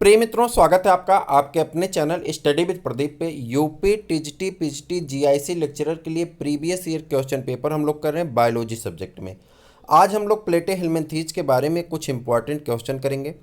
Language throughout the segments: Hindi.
प्रिय मित्रों, स्वागत है आपका आपके अपने चैनल स्टडी विद प्रदीप पे। UP TGT PGT GIC lecturer के लिए प्रीवियस ईयर क्वेश्चन पेपर हम लोग कर रहे हैं बायोलॉजी सब्जेक्ट में। आज हम लोग प्लेटेहेल्मिन्थीज के बारे में कुछ इंपॉर्टेंट क्वेश्चन करेंगे।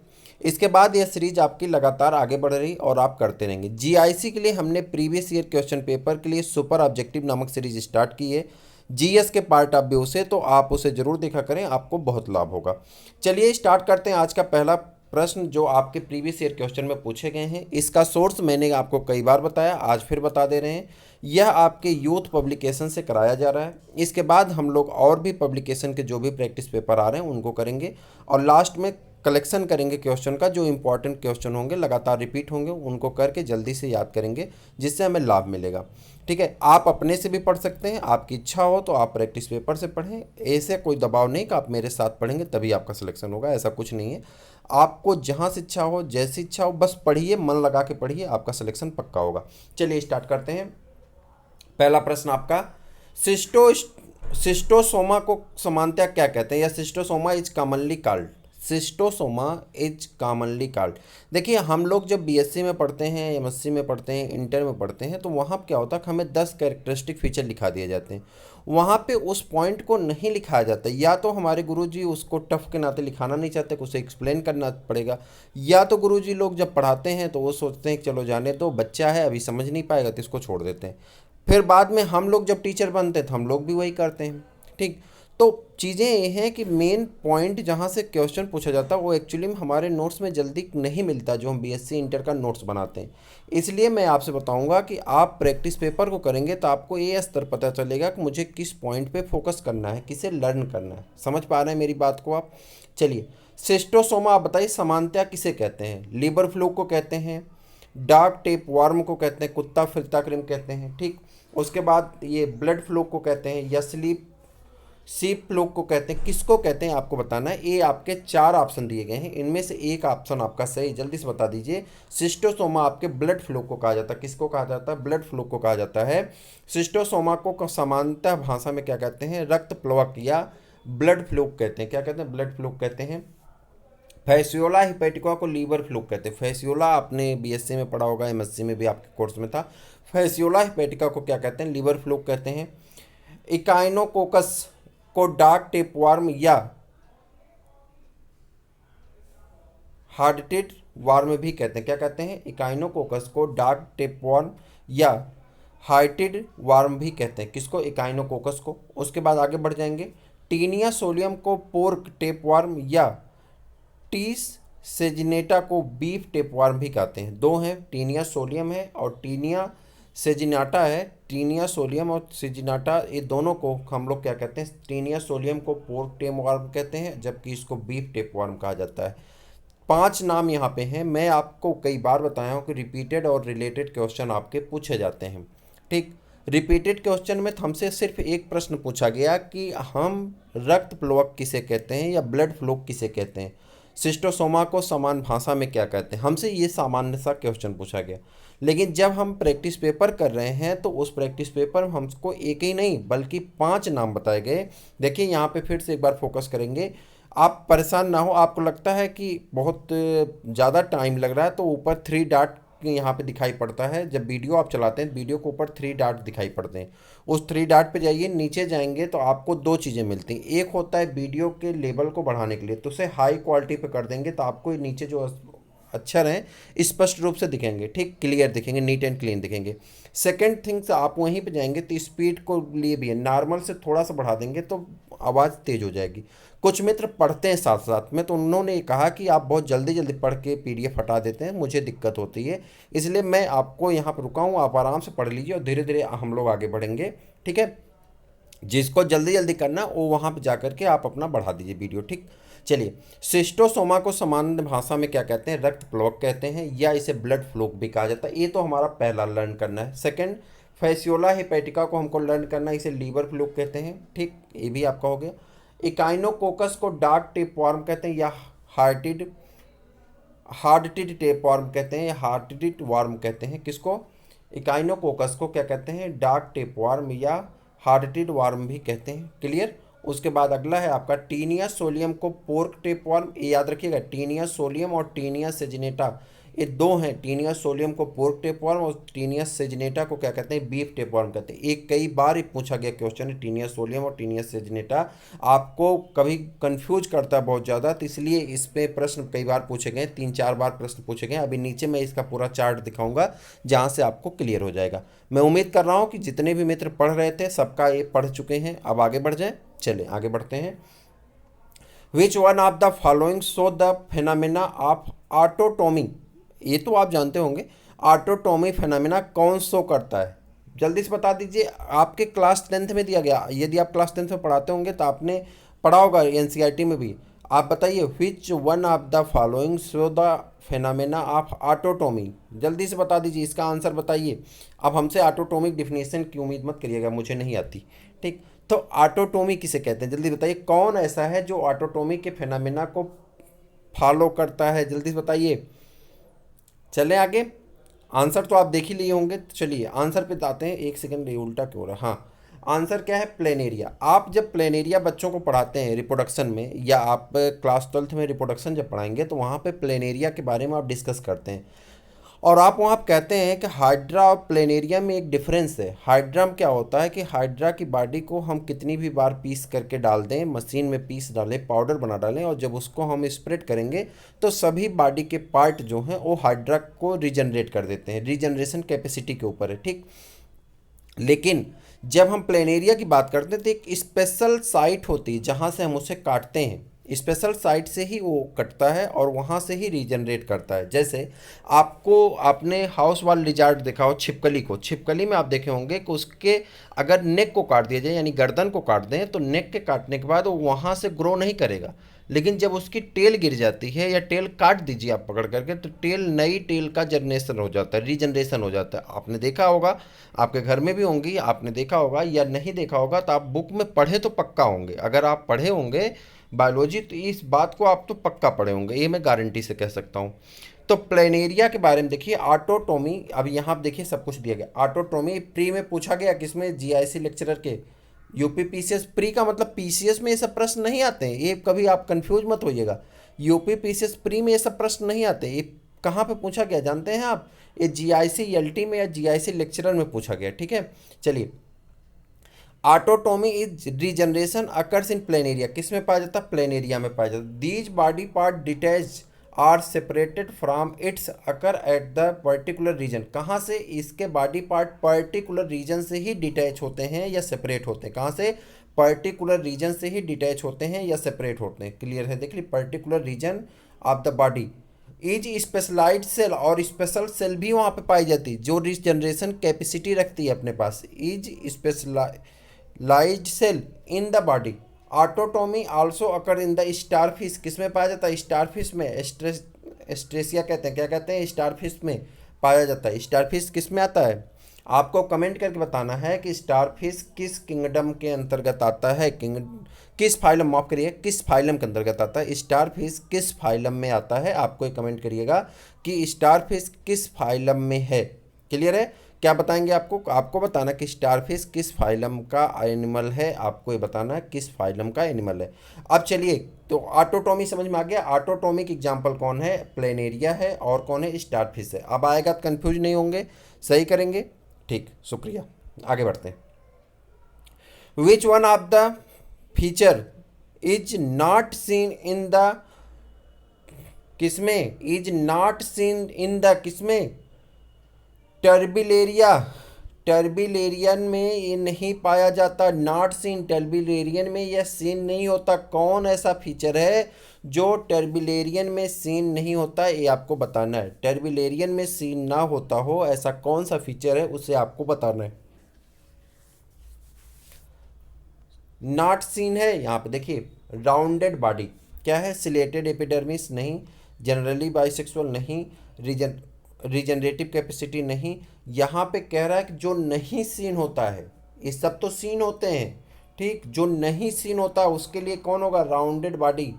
इसके बाद यह सीरीज आपकी लगातार आगे बढ़ रही और आप करते रहेंगे। जीआईसी के लिए हमने प्रीवियस ईयर क्वेश्चन पेपर के लिए सुपर ऑब्जेक्टिव नामक सीरीज स्टार्ट की है जीएस के पार्ट ऑफ व्यू से, तो आप उसे जरूर देखा करें, आपको बहुत लाभ होगा। चलिए स्टार्ट करते हैं। आज का पहला प्रश्न जो आपके प्रीवियस ईयर क्वेश्चन में पूछे गए हैं, इसका सोर्स मैंने आपको कई बार बताया, आज फिर बता दे रहे हैं। यह आपके यूथ पब्लिकेशन से कराया जा रहा है। इसके बाद हम लोग और भी पब्लिकेशन के जो भी प्रैक्टिस पेपर आ रहे हैं उनको करेंगे और लास्ट में कलेक्शन करेंगे क्वेश्चन का। जो इंपॉर्टेंट क्वेश्चन होंगे लगातार रिपीट होंगे उनको करके जल्दी से याद करेंगे, जिससे हमें लाभ मिलेगा। ठीक है, आप अपने से भी पढ़ सकते हैं, आपकी इच्छा हो तो आप प्रैक्टिस पेपर से पढ़ें। ऐसे कोई दबाव नहीं कि आप मेरे साथ पढ़ेंगे तभी आपका सिलेक्शन होगा, ऐसा कुछ नहीं है। आपको जहाँ से इच्छा हो, जैसी इच्छा हो, बस पढ़िए, मन लगा के पढ़िए, आपका सिलेक्शन पक्का होगा। चलिए स्टार्ट करते हैं। पहला प्रश्न आपका, सिस्टोसोमा को समानतः क्या कहते हैं, या schistosoma is commonly called. Schistosoma is commonly called. देखिए, हम लोग जब बीएससी में पढ़ते हैं, एमएससी में पढ़ते हैं, इंटर में पढ़ते हैं, तो वहाँ क्या होता है कि हमें 10 कैरेक्टरिस्टिक फीचर लिखा दिए जाते हैं। वहाँ पे उस पॉइंट को नहीं लिखाया जाता, या तो हमारे गुरुजी उसको टफ के नाते लिखाना नहीं चाहते, उसे एक्सप्लेन करना पड़ेगा, या तो गुरुजी लोग जब पढ़ाते हैं तो वो सोचते हैं कि चलो जाने दो, बच्चा है अभी समझ नहीं पाएगा तो इसको छोड़ देते हैं। फिर बाद में हम लोग जब टीचर बनते हैं तो हम लोग भी वही करते हैं। ठीक, तो चीज़ें ये हैं कि मेन पॉइंट जहाँ से क्वेश्चन पूछा जाता है वो एक्चुअली में हमारे नोट्स में जल्दी नहीं मिलता, जो हम बीएससी इंटर का नोट्स बनाते हैं। इसलिए मैं आपसे बताऊंगा कि आप प्रैक्टिस पेपर को करेंगे तो आपको ये स्तर पता चलेगा कि मुझे किस पॉइंट पे फोकस करना है, किसे लर्न करना है। समझ पा रहे हैं मेरी बात को आप? चलिए, सिस्टोसोमा आप बताइए समानतः किसे कहते हैं। लीवर फ्लूक को कहते हैं, डार्क टेप वार्म को कहते हैं, कुत्ता फिरता क्रिम कहते हैं। ठीक, उसके बाद ये ब्लड फ्लूक को कहते हैं, या सीप फ्लूक को कहते हैं। किसको कहते हैं आपको बताना है। ये आपके 4 ऑप्शन दिए गए हैं, इनमें से एक ऑप्शन आपका सही, जल्दी से बता दीजिए। सिस्टोसोमा आपके ब्लड फ्लूक को कहा जाता है। किसको कहा जाता है? ब्लड फ्लूक को कहा जाता है। सिस्टोसोमा को सामान्यतः भाषा में क्या कहते हैं? रक्त प्लवक या ब्लड फ्लूक कहते हैं। क्या कहते हैं? ब्लड फ्लूक कहते हैं। फैसियोला हिपैटिका को लीवर फ्लूक कहते हैं। फैसियोला आपने बीएससी में पढ़ा होगा, एमएससी में भी आपके कोर्स में था। फैसियोला हिपैटिका को क्या कहते हैं? लीवर फ्लूक कहते हैं। इकाइनोकोकस को डार्क टेपवार्म या हार्टेड वार्म भी कहते हैं। क्या कहते हैं? इकाइनोकोकस को डार्क टेपवार्म या हार्टेड वार्म भी कहते हैं। किसको? इकाइनोकोकस को। उसके बाद आगे बढ़ जाएंगे। टीनिया सोलियम को पोर्क टेपवार्म या टीस सेजिनेटा को बीफ टेपवार्म भी कहते हैं। दो हैं, टीनिया सोलियम है और टीनिया सेजिनाटा है। टीनिया सोलियम और सेजिनाटा, ये दोनों को हम लोग क्या कहते हैं? टीनिया सोलियम को पोर्क टेपवार्म कहते हैं, जबकि इसको बीफ टेपवार्म कहा जाता है। 5 नाम यहाँ पे हैं। मैं आपको कई बार बताया हूँ कि रिपीटेड और रिलेटेड क्वेश्चन आपके पूछे जाते हैं। ठीक, रिपीटेड क्वेश्चन में हमसे सिर्फ एक प्रश्न पूछा गया कि हम रक्त प्लवक किसे कहते हैं या ब्लड फ्लूक किसे कहते हैं, सिस्टोसोमा को समान भाषा में क्या कहते हैं। हमसे ये सामान्य सा क्वेश्चन पूछा गया। लेकिन जब हम प्रैक्टिस पेपर कर रहे हैं तो उस प्रैक्टिस पेपर में हमको एक ही नहीं बल्कि 5 नाम बताए गए। देखिए, यहाँ पे फिर से एक बार फोकस करेंगे। आप परेशान ना हो, आपको लगता है कि बहुत ज़्यादा टाइम लग रहा है तो ऊपर 3 डॉट यहाँ पे दिखाई पड़ता है। जब वीडियो आप चलाते हैं, वीडियो के ऊपर 3 डॉट दिखाई पड़ते हैं। उस 3 डॉट पे जाइए, नीचे जाएंगे तो आपको 2 चीज़ें मिलती हैं। एक होता है वीडियो के लेवल को बढ़ाने के लिए, तो उसे हाई क्वालिटी पे कर देंगे तो आपको नीचे जो अक्षर हैं स्पष्ट रूप से दिखेंगे। ठीक, क्लियर दिखेंगे, नीट एंड क्लीन दिखेंगे। सेकेंड थिंग्स, आप वहीं पे जाएंगे तो स्पीड को लिए भी है, नॉर्मल से थोड़ा सा बढ़ा देंगे तो आवाज़ तेज़ हो जाएगी। कुछ मित्र पढ़ते हैं साथ साथ में, तो उन्होंने कहा कि आप बहुत जल्दी जल्दी पढ़ के पीडीएफ हटा देते हैं, मुझे दिक्कत होती है, इसलिए मैं आपको यहाँ पर रुका हूँ। आप आराम से पढ़ लीजिए और धीरे धीरे हम लोग आगे बढ़ेंगे। ठीक है, जिसको जल्दी जल्दी करना वो वहाँ पे जा करके आप अपना बढ़ा दीजिए वीडियो। ठीक, चलिए, सिस्टोसोमा को सामान्य भाषा में क्या कहते हैं? रक्त प्लवक कहते हैं, या इसे ब्लड फ्लूक भी कहा जाता है। ये तो हमारा पहला लर्न करना है। सेकंड, फैसियोला हिपैटिका को हमको लर्न करना है, इसे लीवर फ्लूक कहते हैं। ठीक, ये भी आपका हो गया। इकाइनोकोकस को डार्क टेपवार्म कहते हैं, या हार्टेड टेपवार्म कहते हैं, या हार्टेड वार्म कहते हैं। किसको? इकाइनोकोकस को क्या कहते हैं? डार्क टेपवार्म या हार्टेड वार्म भी कहते हैं। क्लियर? उसके बाद अगला है आपका टीनिया सोलियम को पोर्क टेपवार्म। ये याद रखिएगा, टीनिया सोलियम और टीनिया सेजिनेटा ये दो हैं, टीनिया सोलियम को पोर्क टेपवर्म और टीनिया सेजनेटा को क्या कहते हैं, बीफ टेपवर्म कहते हैं। एक कई बार ही पूछा गया क्वेश्चन है टीनिया सोलियम और टीनिया सेजनेटा, आपको कभी कंफ्यूज करता है बहुत ज़्यादा, तो इसलिए इस पे प्रश्न कई बार पूछे गए, 3-4 बार प्रश्न पूछे गए। अभी नीचे मैं इसका पूरा चार्ट दिखाऊंगा जहाँ से आपको क्लियर हो जाएगा। मैं उम्मीद कर रहा हूँ कि जितने भी मित्र पढ़ रहे थे सबका ये पढ़ चुके हैं। अब आगे बढ़ जाएं, चले आगे बढ़ते हैं। Which one of the following show the phenomena of autotomy, ये तो आप जानते होंगे, ऑटोटोमी फेनामिना कौन शो करता है, जल्दी से बता दीजिए। आपके क्लास 10th में दिया गया, यदि आप क्लास 10th में पढ़ाते होंगे तो आपने पढ़ा होगा एनसीईआरटी में भी। आप बताइए which one of the following show the phenomena of autotomy, जल्दी से बता दीजिए, इसका आंसर बताइए। अब हमसे ऑटोटोमिक डिफिनेशन की उम्मीद मत करिएगा, मुझे नहीं आती, ठीक। तो ऑटोटोमी किसे कहते हैं, जल्दी बताइए, कौन ऐसा है जो ऑटोटोमी के फेनामिना को फॉलो करता है, जल्दी से बताइए। चलें आगे, आंसर तो आप देख ही लिए होंगे, तो चलिए आंसर पे आते हैं। एक सेकंड, ये उल्टा क्यों हो रहा, हाँ आंसर क्या है, प्लेनेरिया। आप जब प्लेनेरिया बच्चों को पढ़ाते हैं रिप्रोडक्शन में, या आप क्लास 12th में रिप्रोडक्शन जब पढ़ाएंगे तो वहाँ पे प्लेनेरिया के बारे में आप डिस्कस करते हैं, और आप वहाँ कहते हैं कि हाइड्रा और प्लेनेरिया में एक डिफरेंस है। हाइड्रा में क्या होता है कि हाइड्रा की बॉडी को हम कितनी भी बार पीस करके डाल दें, मशीन में पीस डालें, पाउडर बना डालें, और जब उसको हम स्प्रेड करेंगे तो सभी बॉडी के पार्ट जो हैं वो हाइड्रा को रीजनरेट कर देते हैं, रीजनरेशन कैपेसिटी के ऊपर है, ठीक। लेकिन जब हम प्लेनेरिया की बात करते हैं तो एक स्पेशल साइट होती है जहाँ से हम उसे काटते हैं, स्पेशल साइट से ही वो कटता है और वहाँ से ही रीजनरेट करता है। जैसे आपने हाउस वाल लिजार्ड देखा हो, छिपकली को, छिपकली में आप देखे होंगे कि उसके अगर नेक को काट दिया जाए, यानी गर्दन को काट दें, तो नेक के काटने के बाद वो वहाँ से ग्रो नहीं करेगा। लेकिन जब उसकी टेल गिर जाती है, या टेल काट दीजिए आप पकड़ करके, तो टेल, नई टेल का जनरेशन हो जाता है, रीजनरेशन हो जाता है। आपने देखा होगा, आपके घर में भी होंगी, आपने देखा होगा, या नहीं देखा होगा तो आप बुक में पढ़े तो पक्का होंगे। अगर आप पढ़े होंगे बायोलॉजी तो इस बात को आप तो पक्का पढ़े होंगे, ये मैं गारंटी से कह सकता हूँ। तो प्लेनेरिया के बारे में देखिए, ऑटोटोमी, अब यहाँ आप देखिए सब कुछ दिया गया। ऑटोटोमी प्री में पूछा गया, किसमें, जीआईसी लेक्चरर के, यूपी पीसीएस प्री का मतलब पीसीएस में ये सब प्रश्न नहीं आते हैं, ये कभी आप कंफ्यूज मत होइएगा। यूपी पीसीएस प्री में ये सब प्रश्न नहीं आते। ये कहाँ पे पूछा गया जानते हैं आप, ये जीआईसी एलटी में या जीआईसी लेक्चरर में पूछा गया, ठीक है। चलिए, autotomy is regeneration occurs in planaria, किस में पाया जाता है, प्लेनेरिया में पाया जाता है। These body part detach are separated from its occur at the particular region, कहाँ से, इसके बॉडी पार्ट पर्टिकुलर रीजन से ही डिटैच होते हैं या सेपरेट होते हैं, कहाँ से, पर्टिकुलर रीजन से ही डिटैच होते हैं या सेपरेट होते हैं। क्लियर है, देख ली, particular region of the body is specialised cell, और स्पेशल सेल भी वहाँ पे पाई जाती है जो रीजनरेशन कैपेसिटी रखती है अपने पास, is specialised cell in the body. Autotomy also occur in the starfish, किस में पाया जाता है, स्टारफिश में, एस्ट्रेसिया कहते हैं, क्या कहते हैं, स्टारफिश में पाया जाता है। स्टारफिश किस में आता है, आपको कमेंट करके बताना है कि स्टारफिश किस किंगडम के अंतर्गत आता है, किस फाइलम, माफ करिए, किस फाइलम के अंतर्गत आता है, स्टारफिश किस फाइलम में आता है। आपको एक कमेंट करिएगा कि स्टारफिश किस फाइलम में है। क्लियर है, क्या बताएंगे आपको बताना कि स्टारफिश किस फाइलम का एनिमल है, आपको ये बताना है किस फाइलम का एनिमल है। अब चलिए, तो ऑटोटोमी समझ में आ गया। ऑटोटोमिक एग्जाम्पल कौन है, प्लेनेरिया है, और कौन है, स्टारफिश है। अब आएगा तो कन्फ्यूज नहीं होंगे, सही करेंगे, ठीक, शुक्रिया। आगे बढ़ते हैं। Which one of the feature is not seen in the, किसमें, is not seen in the, किसमें, टर्बिलेरिया, टर्बिलेरियन में ये नहीं पाया जाता, नॉट सीन, टर्बिलेरियन में यह सीन नहीं होता। कौन ऐसा फीचर है जो टर्बिलेरियन में सीन नहीं होता, ये आपको बताना है। टर्बिलेरियन में सीन ना होता हो ऐसा कौन सा फीचर है, उसे आपको बताना है। नॉट सीन है, यहाँ पे देखिए, राउंडेड बॉडी, क्या है, सिलेटेड एपिडर्मिस नहीं, जनरली बाइसेक्सुअल नहीं, रीजनरेटिव कैपेसिटी नहीं। यहाँ पे कह रहा है कि जो नहीं सीन होता है, ये सब तो सीन होते हैं, ठीक, जो नहीं सीन होता उसके लिए कौन होगा, राउंडेड बॉडी,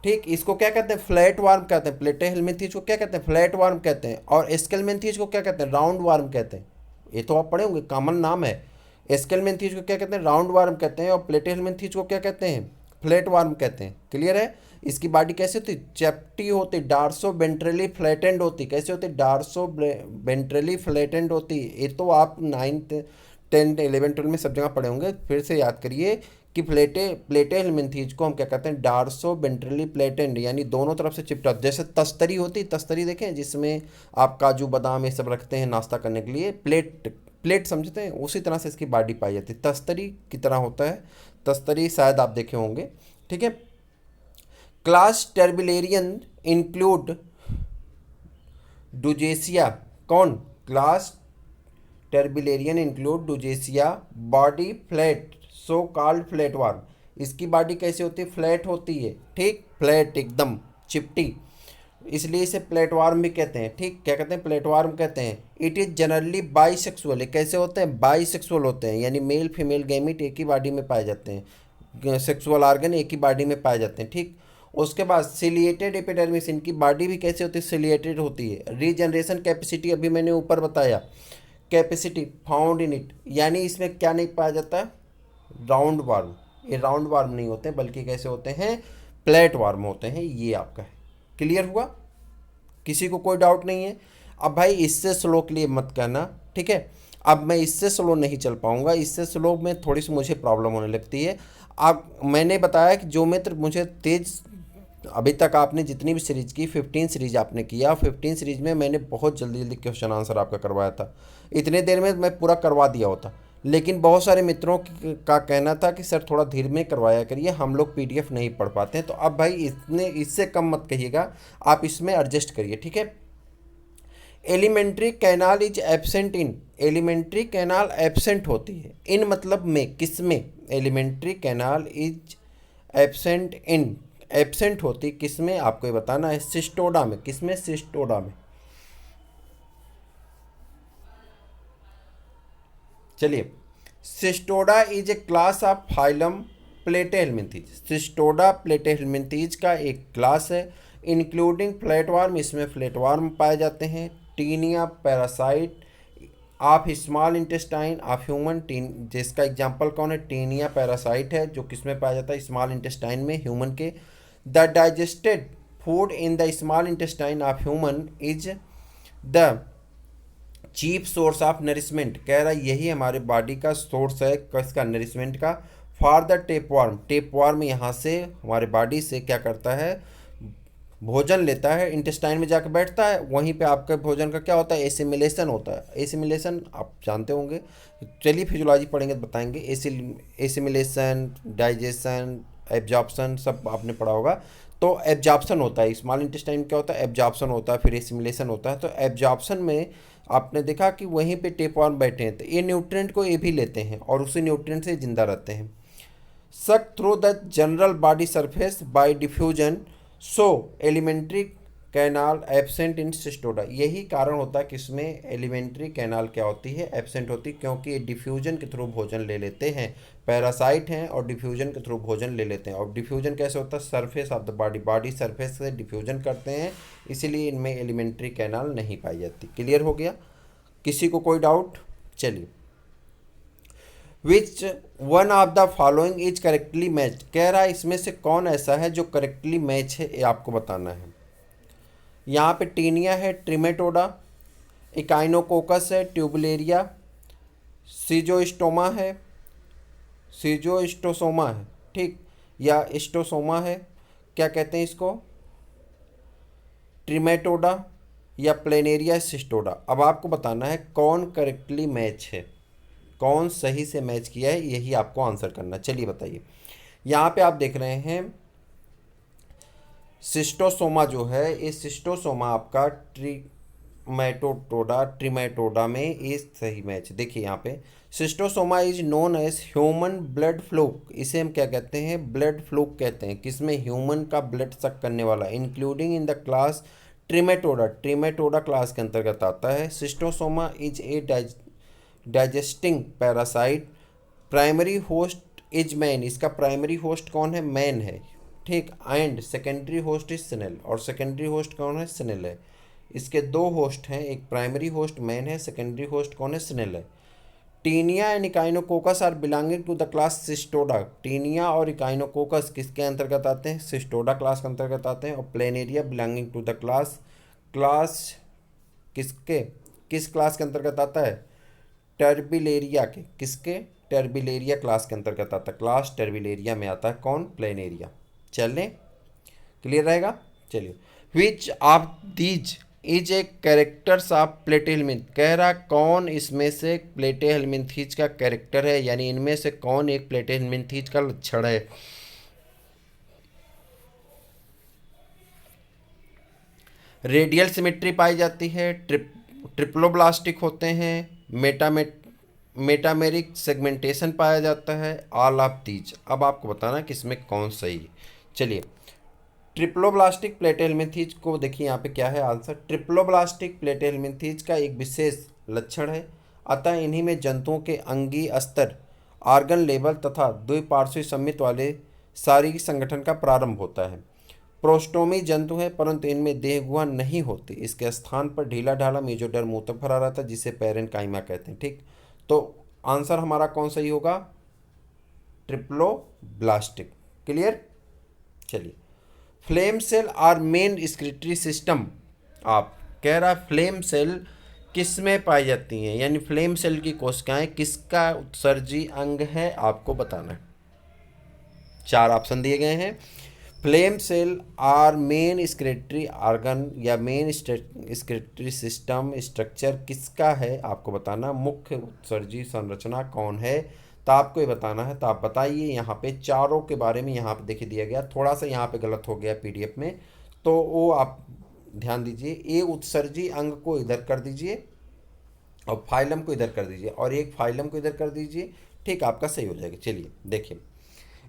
ठीक। इसको क्या कहते हैं, फ्लैट वार्म कहते हैं। प्लेटेहेल्मिंथेस को क्या कहते हैं, फ्लैट वार्म कहते हैं। और एस्केलमेंथेस को क्या कहते हैं, राउंड वार्म कहते हैं। ये तो आप पढ़े होंगे, कॉमन नाम है। एस्केलमेंथेस को क्या कहते हैं, राउंड वार्म कहते हैं, और प्लेटेहेल्मिंथेस को क्या कहते हैं, फ्लैट वार्म कहते हैं। क्लियर है, इसकी बॉडी कैसे होती, चैप्टी होती, डार्सो वेंट्रली फ्लैटेंड होती, कैसे होती, डार्सो वेंट्रली फ्लैटेंड होती। ये तो आप 9th 10th 11 12 में सब जगह पढ़े होंगे, फिर से याद करिए कि प्लेटे हेलमिंथीज को हम क्या कहते हैं, डार्सो वेंट्रली फ्लैटेंड, यानी दोनों तरफ से चिपटा। जैसे तस्तरी होती, तस्तरी देखें जिसमें आप काजू बादाम ये सब रखते हैं नाश्ता करने के लिए, प्लेट प्लेट समझते हैं, उसी तरह से इसकी बॉडी पाई जाती है, तस्तरी की तरह होता है। तस्तरी शायद आप देखे होंगे, ठीक है। क्लास टर्बिलेरियन इंक्लूड डुजेसिया, कौन, class turbellarian include dugesia, body flat, so called flat worm. इसकी बॉडी कैसी होती है, फ्लैट होती है, ठीक, फ्लैट एकदम चिपटी, इसलिए इसे प्लेटवार्म भी कहते हैं, ठीक, क्या कहते हैं, प्लेटवार्म कहते हैं। इट इज जनरली बाईसेक्सुअल, कैसे होते हैं, बाईसेक्सुअल होते हैं, यानी मेल फीमेल गैमिट एक ही बॉडी में पाए जाते हैं, सेक्सुअल ऑर्गन एक ही बॉडी में पाए जाते हैं, ठीक। उसके बाद सिलिएटेड एपिडर्मिस, इनकी बॉडी भी कैसे होती है, सिलिएटेड होती है। रीजनरेशन कैपेसिटी अभी मैंने ऊपर बताया, कैपेसिटी फाउंड इन इट, यानी इसमें क्या नहीं पाया जाता, राउंड वार्म, ये राउंड वार्म नहीं होते बल्कि कैसे होते हैं, प्लेट वार्म होते हैं, ये आपका है। क्लियर हुआ, किसी को कोई डाउट नहीं है। अब भाई इससे स्लो के लिए मत कहना, ठीक है। अब मैं इससे स्लो नहीं चल पाऊंगा, इससे स्लो में थोड़ी सी मुझे प्रॉब्लम होने लगती है। अब मैंने बताया कि जो मित्र मुझे तेज, अभी तक आपने जितनी भी सीरीज की 15 सीरीज आपने किया, 15 सीरीज में मैंने बहुत जल्दी जल्दी क्वेश्चन आंसर आपका करवाया था, इतने देर में मैं पूरा करवा दिया होता। लेकिन बहुत सारे मित्रों का कहना था कि सर थोड़ा धीरे में करवाया करिए, हम लोग पीडीएफ नहीं पढ़ पाते हैं। तो अब भाई इतने इससे कम मत कहिएगा, आप इसमें एडजस्ट करिए, ठीक है। Elementary canal is absent in, alimentary canal absent होती है इन मतलब में, किस में, elementary canal is absent in, absent होती किस में, आपको ये बताना है, सिस्टोडा में, किस में, सिस्टोडा में। चलिए, cestoda is a class of phylum platyhelminthes, cestoda platyhelminthes का एक क्लास है, इंक्लूडिंग फ्लैटवार्म, इसमें फ्लैटवार्म पाए जाते हैं, Taenia parasite of small intestine of human, जिसका एग्जांपल कौन है, टीनिया पैरासाइट है, जो किस में पाया जाता है, स्मॉल इंटेस्टाइन में, ह्यूमन के। The digested food in the small intestine of human is the cheap source of nourishment, कह रहा है यही हमारे बॉडी का सोर्स है किसका, नरिशमेंट का। फॉर द टेपवार्म, टेपवार्म यहाँ से हमारे बॉडी से क्या करता है, भोजन लेता है, इंटेस्टाइन में जाकर बैठता है, वहीं पे आपके भोजन का क्या होता है, एसिमिलेशन होता है। एसिमिलेशन आप जानते होंगे, चलिए फिजियोलॉजी पढ़ेंगे तो बताएंगे, एसिमिलेशन, डाइजेशन, एब्जॉर्प्शन सब आपने पढ़ा होगा। तो एब्जॉर्प्शन होता है, स्मॉल इंटेस्टाइन क्या होता है, एब्जॉर्प्शन होता है, फिर एसिमिलेशन होता है। तो एब्जॉर्प्शन में आपने देखा कि वहीं पे टेपवार्म बैठे हैं, तो ये न्यूट्रिएंट को ये भी लेते हैं और उसी न्यूट्रिएंट से जिंदा रहते हैं। सक through the general body surface by diffusion, so alimentary canal absent in Cestoda, यही कारण होता है कि इसमें एलिमेंट्री कैनाल क्या होती है, एब्सेंट होती, क्योंकि ये डिफ्यूजन के थ्रू भोजन ले लेते हैं, पैरासाइट हैं और डिफ्यूजन के थ्रू भोजन ले लेते हैं। और डिफ्यूजन कैसे होता है, surface of the body, body surface से डिफ्यूजन करते हैं, इसीलिए इनमें एलिमेंट्री कैनाल नहीं पाई जाती। क्लियर हो गया, किसी को कोई डाउट। चलिए, विच one of the following is correctly match, कह रहा है इसमें से कौन ऐसा है जो करेक्टली मैच है, ये आपको बताना है। यहाँ पे टीनिया है, ट्रिमेटोडा, इकाइनोकोकस है, ट्यूबुलेरिया, सीजोस्टोमा है, सीजोस्टोसोमा है, ठीक, या स्टोसोमा है, क्या कहते हैं इसको, ट्रिमेटोडा या प्लेनेरिया सिस्टोडा। अब आपको बताना है कौन करेक्टली मैच है, कौन सही से मैच किया है, यही आपको आंसर करना। चलिए बताइए, यहाँ पे आप देख रहे हैं सिस्टोसोमा जो है, ये सिस्टोसोमा आपका ट्रिमेटोडा में ये सही मैच। देखिए यहाँ पे Schistosoma is known as human blood fluke, इसे हम क्या कहते हैं, ब्लड फ्लूक कहते हैं, किसमें, ह्यूमन का ब्लड सक करने वाला, including in the class trematoda, trematoda class के अंतर्गत आता है। Schistosoma is a digesting parasite, primary host is man, इसका प्राइमरी होस्ट कौन है, मैन है, ठीक, and secondary host is snail, और सेकेंडरी होस्ट कौन है, स्नेल है। इसके दो होस्ट हैं, एक प्राइमरी होस्ट मैन है, सेकेंडरी होस्ट कौन है, स्नेल है, taenia and echinococcus are belonging to the class cestoda. Taenia और इकाइनोकोकस किसके अंतर्गत आते हैं? सिस्टोडा क्लास के अंतर्गत आते हैं। और Planaria belonging to the class class किसके किस क्लास के अंतर्गत आता है? टर्बिलेरिया के। किसके? टर्बिलेरिया क्लास के अंतर्गत आता है। क्लास टर्बिलेरिया में आता है कौन? प्लेनेरिया। चलें, क्लियर रहेगा। चलिए, which of these is a characters of platyhelminth. कह रहा कौन इसमें से प्लेटेहेल्मिन्थीज का कैरेक्टर है, यानी इनमें से कौन एक प्लेटेहेल्मिन्थीज का लक्षण है? रेडियल सिमेट्री पाई जाती है, ट्रिप्लोब्लास्टिक होते हैं, मेटामेरिक सेगमेंटेशन पाया जाता है, ऑल ऑफ दीज। अब आपको बताना कि इसमें कौन सही है। चलिए, ट्रिप्लोब्लास्टिक प्लेटेहेल्मिन्थीज को देखिए, यहाँ पे क्या है आंसर। ट्रिप्लोब्लास्टिक प्लेटेहेल्मिन्थीज का एक विशेष लक्षण है, अतः इन्हीं में जंतुओं के अंगी अस्तर, आर्गन लेवल तथा द्विपार्श्विक सममित वाले शारीरिक संगठन का प्रारंभ होता है। प्रोस्टोमी जंतु है, परंतु इनमें देह गुहा नहीं होती। इसके स्थान पर ढीला ढाला मेजोडर्म मुंह तक भरा रहता है, जिसे पैरेन्काइमा कहते हैं। ठीक, तो आंसर हमारा कौन सही होगा? ट्रिप्लोब्लास्टिक। क्लियर। चलिए, flame cell are main excretory system. आप कह रहा फ्लेम सेल किस में पाई जाती हैं, यानी फ्लेम सेल की कोशिकाएं किसका उत्सर्जी अंग है, आपको बताना है। 4 ऑप्शन दिए गए हैं। Flame cell are main excretory organ या मेन एक्सक्रीटरी सिस्टम स्ट्रक्चर किसका है, आपको बताना। मुख्य उत्सर्जी संरचना कौन है, तो आपको ये बताना है। तो आप बताइए। यहाँ पे चारों के बारे में यहाँ पे देखिए दिया गया, थोड़ा सा यहाँ पे गलत हो गया पीडीएफ में, तो वो आप ध्यान दीजिए। ए उत्सर्जी अंग को इधर कर दीजिए और फाइलम को इधर कर दीजिए, और एक फाइलम को इधर कर दीजिए। ठीक, आपका सही हो जाएगा। चलिए देखिए,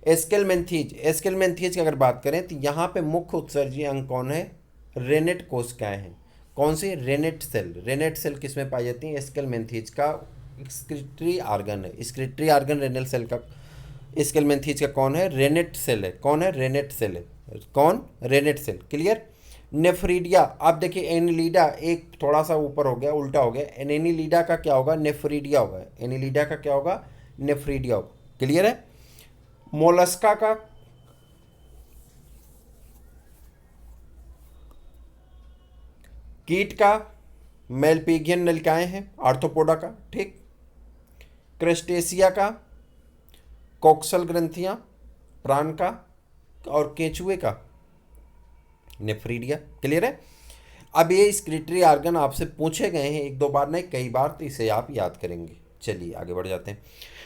एस्केलमेंथीज की अगर बात करें तो यहाँ पे मुख्य उत्सर्जी अंग कौन है? रेनेट कोशिकाएं हैं। कौन सी? Renette cell. रेनेट सेल किस में पाई जाती है? एस्केलमेंथीज का एक्सक्रीटरी ऑर्गन है। एक्सक्रीटरी ऑर्गन रेनेट सेल का, एस्केलमेंथीज का कौन है? रेनेट सेल है। कौन है? रेनेट सेल है। कौन? Renette cell. क्लियर। नेफ्रीडिया, आप देखिए एनिलीडा एक थोड़ा सा ऊपर हो गया, उल्टा हो गया। एनिलीडा का क्या होगा? नेफ्रीडिया होगा। एनिलीडा का क्या होगा? नेफ्रीडिया होगा। क्लियर है। मोलस्का का कीट का मेलपिगियन नलिकाएं हैं, आर्थ्रोपोडा का। ठीक। क्रेस्टेशिया का कोक्सल ग्रंथियां, प्राण का, और केंचुए का नेफ्रीडिया। क्लियर है। अब ये एक्सक्रीटरी ऑर्गन आपसे पूछे गए हैं, 1-2 बार नहीं, कई बार, तो इसे आप याद करेंगे। चलिए आगे बढ़ जाते हैं।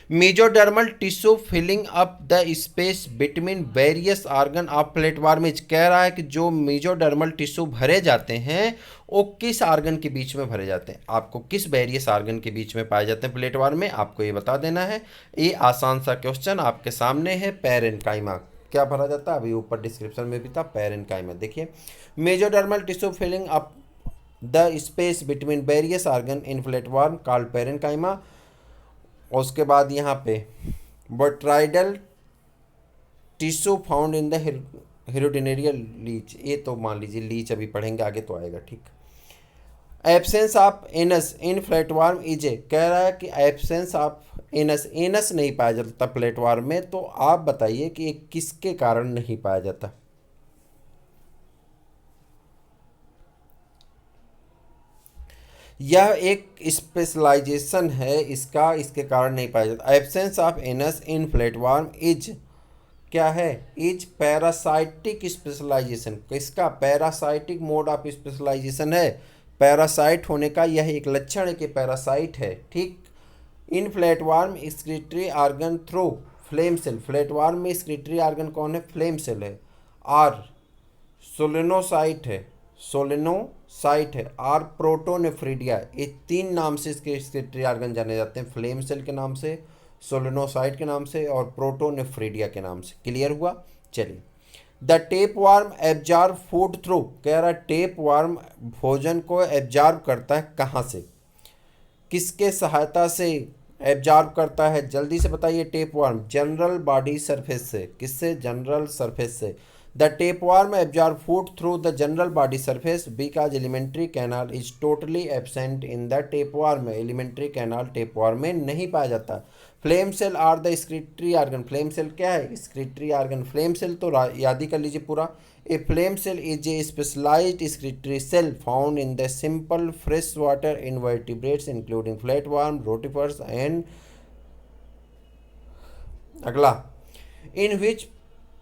Mesodermal tissue filling up the space between various organ of flatworms. कह रहा है कि जो मेजोडर्मल टिश्यू भरे जाते हैं वो किस ऑर्गन के बीच में भरे जाते हैं, आपको किस वेरियस ऑर्गन के बीच में पाए जाते हैं प्लेटवार्म में, आपको ये बता देना है। ये आसान सा क्वेश्चन आपके सामने है। पैरेन्काइमा क्या भरा जाता है, अभी ऊपर डिस्क्रिप्शन में भी था। पैरेन्काइमा देखिए, mesodermal tissue filling up the space between various organ in flatworm called parenchyma. और उसके बाद यहाँ पे botryoidal tissue found in the hirudinarial leech. ये तो मान लीजिए लीच अभी पढ़ेंगे, आगे तो आएगा। ठीक। Absence of anus in flatworm is a. कह रहा है कि एब्सेंस ऑफ एनस, एनस नहीं पाया जाता प्लेटवार्म में, तो आप बताइए कि किसके कारण नहीं पाया जाता। यह एक स्पेशलाइजेशन है इसका, इसके कारण नहीं पाया जाता। Absence of anus in flatworm is क्या है? Is parasitic specialization. किसका? पैरासाइटिक मोड ऑफ स्पेशलाइजेशन है। पैरासाइट होने का यह एक लक्षण है कि पैरासाइट है। ठीक। In flatworm excretory organ through flame cell. Flatworm में एक्सक्रीटरी ऑर्गन कौन है? फ्लेम सेल है। आर सोलेनोसाइट है, सोलेनोसाइट है। Or protonephridia. ये 3 नाम से इसके एक्सक्रीटरी ऑर्गन जाने जाते हैं, फ्लेम सेल के नाम से, सोलेनोसाइट के नाम से, और प्रोटोनेफ्रीडिया के नाम से। क्लियर हुआ। चलिए, the tape warm absorb food through. कह रहा है टेप वार्म भोजन को एब्जॉर्ब करता है कहाँ से, किसके सहायता से एब्जॉर्ब करता है? जल्दी से बताइए। Tapeworm general body surface से। किससे? जनरल सरफेस से। The tapeworm absorb food through the general body surface because alimentary canal is totally absent in the tapeworm. Alimentary canal tapeworm में नहीं पाया जाता। Flame cell are the excretory organ. Flame cell क्या है? Excretory organ. फ्लेम सेल तो याद ही कर लीजिए पूरा। A flame cell is a specialized excretory cell found in the simple fresh water invertebrates including flatworm, rotifers and अगला in which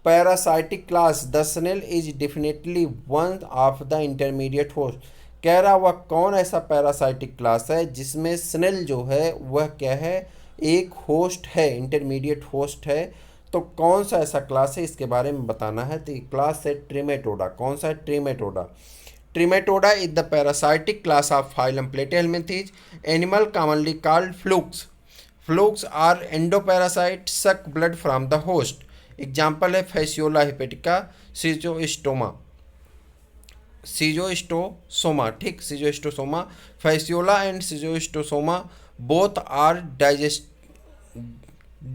parasitic class the snail is definitely one of the intermediate host. कह रहा वह कौन ऐसा पैरासाइटिक क्लास है जिसमें स्नेल जो है वह क्या है? एक होस्ट है, इंटरमीडिएट होस्ट है। तो कौन सा ऐसा क्लास है इसके बारे में बताना है। तो ये क्लास है ट्रिमेटोडा। कौन सा है? Trematoda. Trematoda is the parasitic class of phylum Platyhelminthes animal commonly called flukes. Flukes are endoparasite suck blood from the host. Example है फैसियोला हिपेटिका, सीजोस्टोमा, सीजोस्टोसोमा। ठीक, Schistosoma, Fasciola and Schistosoma both are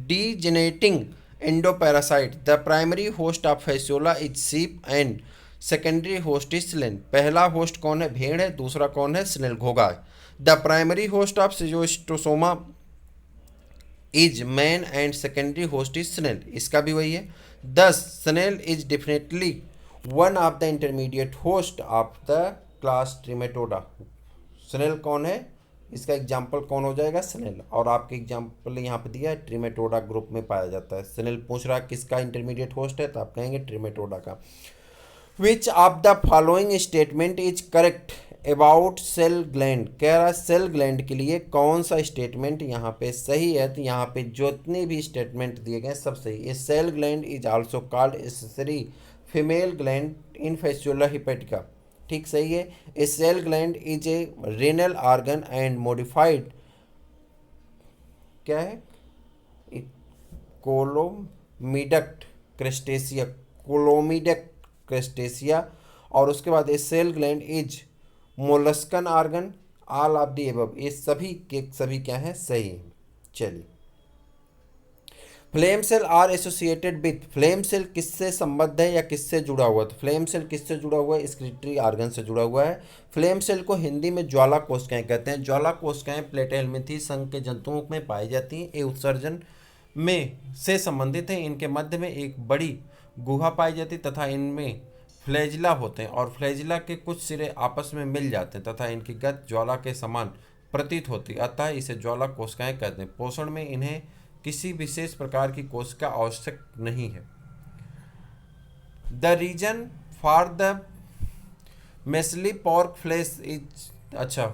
degenerating endoparasite. The primary host of fasciola is sheep and secondary host is snail. पहला होस्ट कौन है? भेड़ है। दूसरा कौन है? स्नेल, घोगा। The primary host of Schistosoma is man and secondary host is snail. इसका भी वही है। This snail is definitely one of the intermediate host of the class Trematoda. Snail कौन है? इसका एग्जाम्पल कौन हो जाएगा? स्नेल। और आपके एग्जाम्पल यहाँ पे दिया है ट्रिमेटोडा ग्रुप में पाया जाता है। स्नेल पूछ रहा किसका इंटरमीडिएट होस्ट है, तो आप कहेंगे ट्रिमेटोडा का। Which of the following statement is correct about cell gland. कह रहा है सेल ग्लैंड के लिए कौन सा स्टेटमेंट यहाँ पे सही है। तो यहाँ पे जितने भी स्टेटमेंट दिए गए सब सही। A cell gland is also called accessory female gland in Fasciola hepatica. ठीक, सही है। A cell gland is a renal organ and modified क्या है? Coelomoduct Crustacea, coelomoduct Crustacea. और उसके बाद a cell gland is molluscan organ, all of the above. ये सभी के सभी क्या है? सही है। चलिए, flame cell are associated with. Flame cell किससे संबद्ध है या किससे जुड़ा हुआ है? तो फ्लेम सेल किससे जुड़ा हुआ है? स्क्रीटरी ऑर्गन से जुड़ा हुआ है। फ्लेम सेल को हिंदी में ज्वाला कोशिकाएं कहते हैं। ज्वाला कोशिकाएं प्लेटेलमिन्थीज संघ के जंतुओं में पाई जाती हैं। ये उत्सर्जन में से संबंधित है। इनके मध्य में एक बड़ी गुहा पाई जाती तथा इनमें फ्लैजिला होते हैं और फ्लैजिला के कुछ सिरे आपस में मिल जाते हैं तथा इनकी गति ज्वाला के समान प्रतीत होती है, अतः इसे ज्वाला कोशिकाएं कहते हैं। पोषण में इन्हें किसी विशेष प्रकार की कोशिका आवश्यक नहीं है। The reason for the measly pork flesh is, अच्छा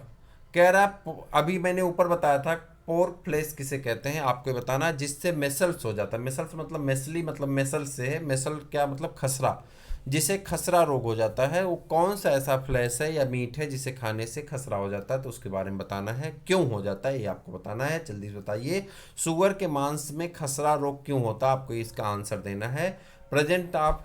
कह रहा अभी मैंने ऊपर बताया था पोर्क फ्लेश किसे कहते हैं, आपको बताना जिससे मेसल्स हो जाता है। मेसल्स मतलब मेसली मतलब मेसल से है। मेसल क्या मतलब? खसरा। जिसे खसरा रोग हो जाता है वो कौन सा ऐसा फ्लैश है या मीट है जिसे खाने से खसरा हो जाता है, तो उसके बारे में बताना है। क्यों हो जाता है ये आपको बताना है। जल्दी से बताइए, सुअर के मांस में खसरा रोग क्यों होता है? आपको इसका आंसर देना है। प्रेजेंट ऑफ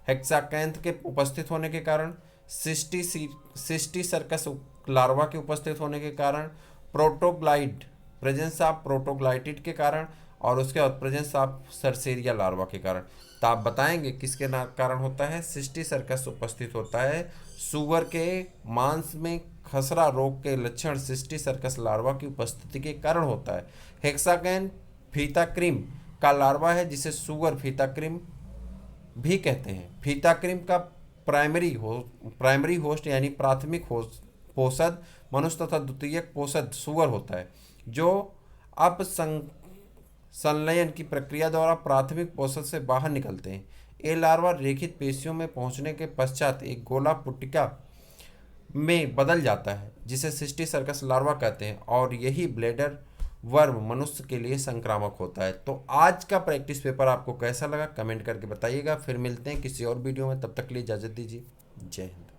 हेक्साकैंथ के उपस्थित होने के कारण, सिस्टी सर्कस लार्वा के उपस्थित होने के कारण, प्रोटोग्लाइड प्रेजेंस ऑफ प्रोटोग्लाइटिड के कारण, और उसके बाद प्रेजेंस ऑफ सर्सेरिया लार्वा के कारण। तो आप बताएंगे किसके कारण होता है? सिस्टी सर्कस उपस्थित होता है। सुअर के मांस में खसरा रोग के लक्षण सिस्टी सर्कस लार्वा की उपस्थिति के कारण होता है। हेक्साकैन फीता क्रीम का लार्वा है जिसे सुअर फीता क्रीम भी कहते हैं। फीता क्रीम का प्राइमरी होस्ट यानी प्राथमिक होस्ट पोषद मनुष्य तथा द्वितीयक पोषद सुअर होता है, जो अब संलयन की प्रक्रिया द्वारा प्राथमिक पोषद से बाहर निकलते हैं। ये लार्वा रेखित पेशियों में पहुंचने के पश्चात एक गोला पुट्टिका में बदल जाता है जिसे सिस्टी सर्कस लार्वा कहते हैं, और यही ब्लेडर वर्म मनुष्य के लिए संक्रामक होता है। तो आज का प्रैक्टिस पेपर आपको कैसा लगा कमेंट करके बताइएगा। फिर मिलते हैं किसी और वीडियो में, तब तक के लिए इजाज़त दीजिए। जय हिंद।